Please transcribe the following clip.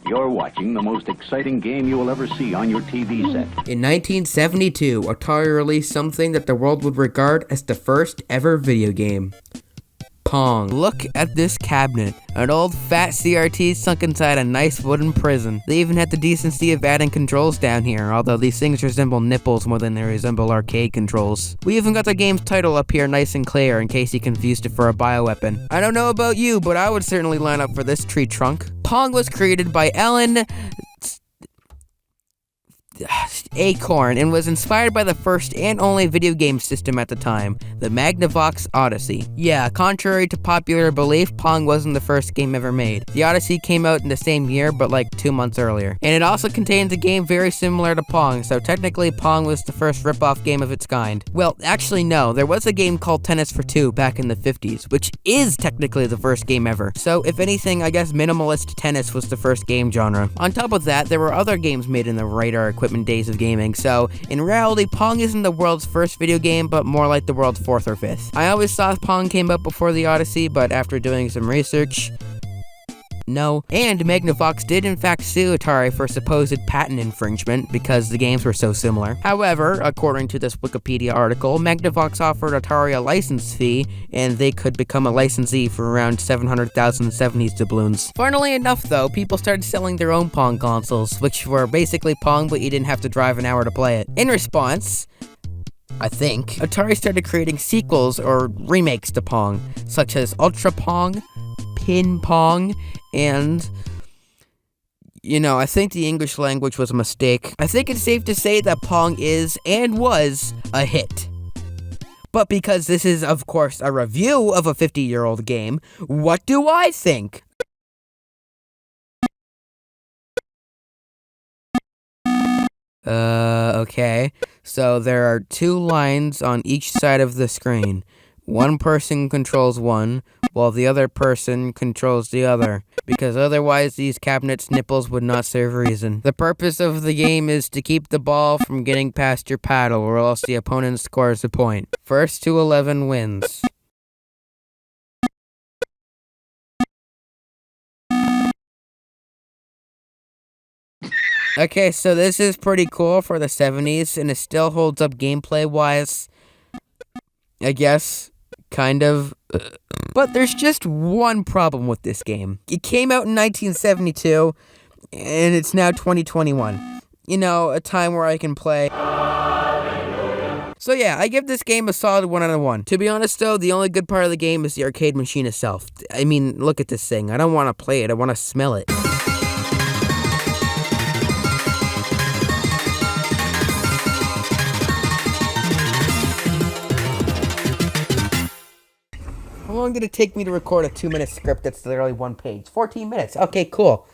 You're watching the most exciting game you will ever see on your TV set. In 1972, Atari released something that the world would regard as the first ever video game. Pong. Look at this cabinet. An old fat CRT sunk inside a nice wooden prison. They even had the decency of adding controls down here, although these things resemble nipples more than they resemble arcade controls. We even got the game's title up here nice and clear in case you confused it for a bioweapon. I don't know about you, but I would certainly line up for this tree trunk. Pong was created by Ellen Acorn and was inspired by the first and only video game system at the time, the Magnavox Odyssey. Yeah, contrary to popular belief, Pong wasn't the first game ever made. The Odyssey came out in the same year, but like 2 months earlier. And it also contains a game very similar to Pong, so technically Pong was the first rip-off game of its kind. Well, actually no, there was a game called Tennis for Two back in the 50s, which is technically the first game ever. So if anything, I guess minimalist tennis was the first game genre. On top of that, there were other games made in the radar equipment days of gaming, so in reality, Pong isn't the world's first video game, but more like the world's fourth or fifth. I always thought Pong came out before the Odyssey, but after doing some research, no. And Magnavox did in fact sue Atari for supposed patent infringement because the games were so similar. However, according to this Wikipedia article, Magnavox offered Atari a license fee, and they could become a licensee for around 700,000 70s doubloons. Funnily enough though, people started selling their own Pong consoles, which were basically Pong but you didn't have to drive an hour to play it. In response, I think, Atari started creating sequels or remakes to Pong, such as Ultra Pong, Pin Pong, and, I think the English language was a mistake. I think it's safe to say that Pong is, and was, a hit. But because this is, of course, a review of a 50-year-old game, what do I think? Okay. So there are 2 lines on each side of the screen. One person controls one, while the other person controls the other, because otherwise these cabinets' nipples would not serve reason. The purpose of the game is to keep the ball from getting past your paddle, or else the opponent scores a point. First to 11 wins. Okay, so this is pretty cool for the 70s, and it still holds up gameplay-wise, I guess. Kind of. But there's just one problem with this game. It came out in 1972, and it's now 2021. A time where I can play. So yeah, I give this game a solid 1 out of 1. To be honest though, the only good part of the game is the arcade machine itself. I mean, look at this thing. I don't want to play it, I want to smell it. How long did it take me to record a 2-minute script that's literally 1 page? 14 minutes. Okay, cool.